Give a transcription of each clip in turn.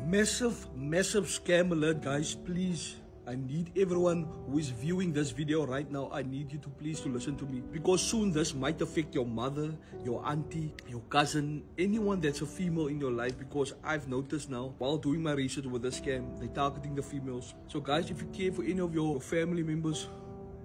Massive scam alert, guys. Please, I need everyone who is viewing this video right now, I need you to please listen to me, because soon this might affect your mother, your auntie, your cousin, anyone that's a female in your life, because I've noticed now while doing my research with this scam, they're targeting the females. So guys, if you care for any of your family members,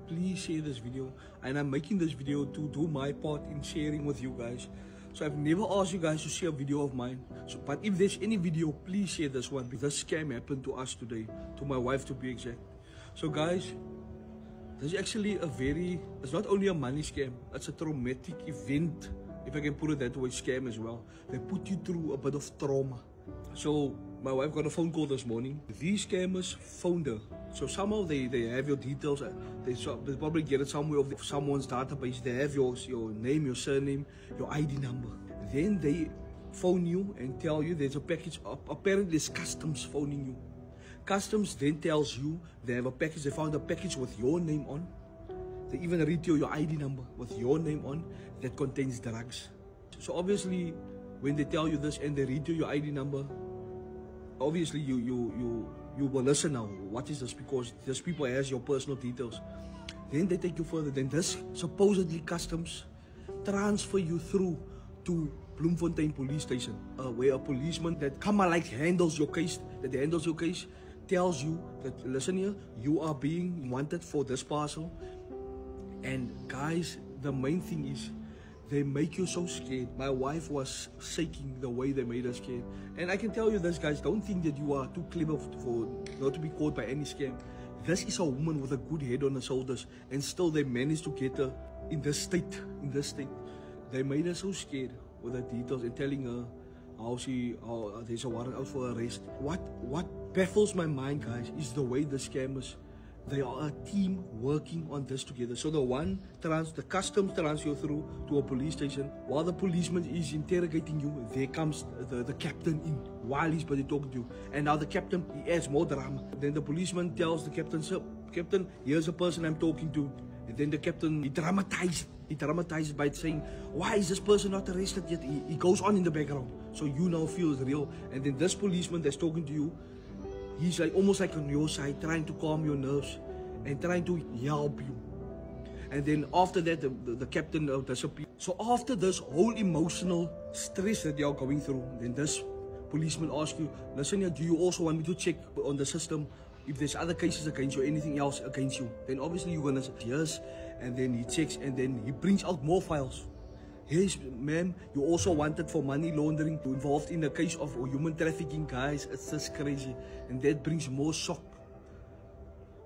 please share this video. And I'm making this video to do my part in sharing with you guys. So I've never asked you guys to share a video of mine. But if there's any video, please share this one, because this scam happened to us today, to my wife to be exact. So guys, this is actually it's not only a money scam, it's a traumatic event, if I can put it that way, scam as well. They put you through a bit of trauma. So my wife got a phone call this morning. These scammers phoned her. So somehow they have your details. They probably get it somewhere of someone's database. They have your name, your surname, your ID number. Then they phone you and tell you there's a package. Apparently it's customs phoning you. Customs then tells you they have a package. They found a package with your name on. They even read you your ID number with your name on that contains drugs. So obviously, when they tell you this and they read you your ID number, obviously you will listen now. What is this? Because this people has your personal details. Then they take you further. Then this supposedly customs transfer you through to Bloemfontein police station, where a policeman that handles your case, tells you that, listen here, you are being wanted for this parcel. And guys, the main thing is, they make you so scared. My wife was shaking the way they made her scared. And I can tell you this, guys, don't think that you are too clever for not to be caught by any scam. This is a woman with a good head on her shoulders, and still they managed to get her in this state. They made her so scared with the details and telling her how there's a warrant out for arrest. What baffles my mind, guys, is the way the scammers, they are a team working on this together. So the customs transfer you through to a police station. While the policeman is interrogating you, there comes the captain in while he's busy talking to you. And now the captain, he adds more drama. Then the policeman tells the captain, "Sir, Captain, here's a person I'm talking to." And then the captain, he dramatized by saying, "Why is this person not arrested yet?" He goes on in the background. So you now feel it's real. And then this policeman that's talking to you, he's almost like on your side, trying to calm your nerves and trying to help you. And then after that, the captain disappears. So after this whole emotional stress that you're going through, then this policeman asks you, "Listen here, do you also want me to check on the system if there's other cases against you, anything else against you?" Then obviously you're gonna say yes. And then he checks, and then he brings out more files. "Yes, ma'am, you also wanted for money laundering, involved in a case of human trafficking." Guys, it's just crazy. And that brings more shock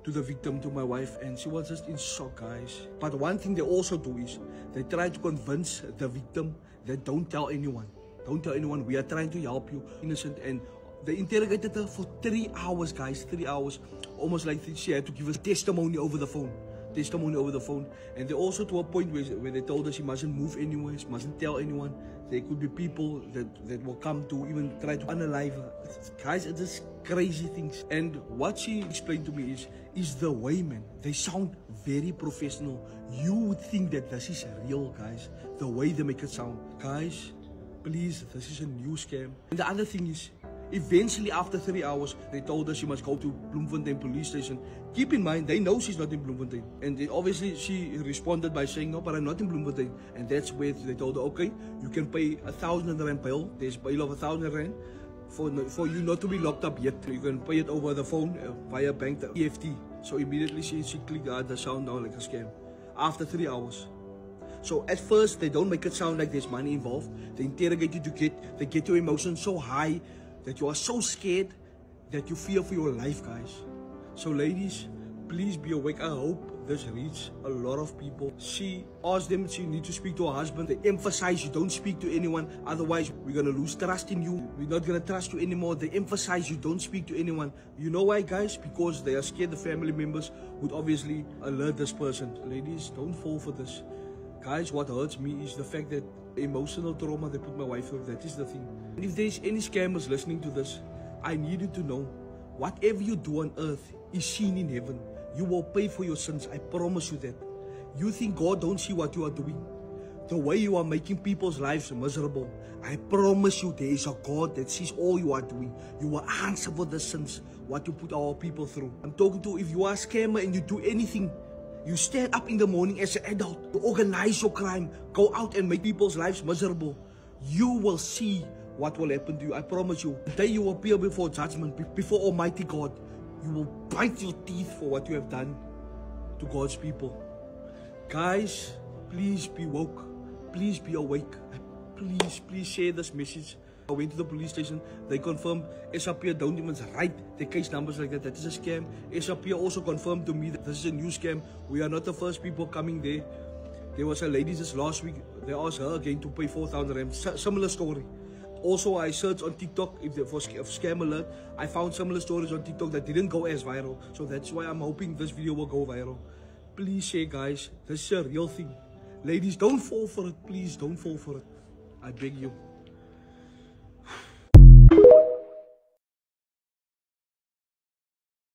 to the victim, to my wife, and she was just in shock, guys. But one thing they also do is, they try to convince the victim that don't tell anyone. Don't tell anyone, we are trying to help you, innocent. And they interrogated her for 3 hours, guys, 3 hours. Almost like she had to give us testimony over the phone. And they also to a point where they told her she mustn't move anywhere, she mustn't tell anyone. There could be people that will come to even try to unalive her. Guys, it's just crazy things. And what she explained to me is the way, man, they sound very professional. You would think that this is real, guys, the way they make it sound. Guys, please, this is a new scam. And the other thing is, eventually, after 3 hours, they told her she must go to Bloemfontein police station. Keep in mind, they know she's not in Bloemfontein. And obviously, she responded by saying, "No, but I'm not in Bloemfontein." And that's where they told her, "Okay, you can pay R1,000 bail. There's bail of R1,000 for you not to be locked up yet. You can pay it over the phone via bank, the EFT." So immediately she clicked the sound down like a scam. After 3 hours. So at first, they don't make it sound like there's money involved. They interrogate you they get your emotions so high that you are so scared that you fear for your life, guys. So ladies, please be awake. I hope this reaches a lot of people. She asked them, she needs to speak to her husband. They emphasize you don't speak to anyone, otherwise we're going to lose trust in you. We're not going to trust you anymore. They emphasize you don't speak to anyone. You know why, guys? Because they are scared the family members would obviously alert this person. Ladies, don't fall for this. Guys, what hurts me is the fact that emotional trauma they put my wife through. That is the thing. And if there's any scammers listening to this, I need you to know, whatever you do on earth is seen in heaven. You will pay for your sins. I promise you that. You think God don't see what you are doing? The way you are making people's lives miserable, I promise you there is a God that sees all you are doing. You will answer for the sins, what you put our people through. I'm talking to, if you are a scammer and you do anything, you stand up in the morning as an adult, to organize your crime, go out and make people's lives miserable, you will see what will happen to you. I promise you. The day you appear before judgment, before Almighty God, you will bite your teeth for what you have done to God's people. Guys, please be woke. Please be awake. Please share this message. I went to the police station. They confirmed SAP don't even write the case numbers like that. That is a scam. SAP also confirmed to me that this is a new scam. We are not the first people coming there. There was a lady just last week. They asked her again to pay 4,000 rand. Similar story. Also, I searched on TikTok for scam alert. I found similar stories on TikTok that didn't go as viral. So that's why I'm hoping this video will go viral. Please share, guys. This is a real thing. Ladies, don't fall for it. Please don't fall for it. I beg you.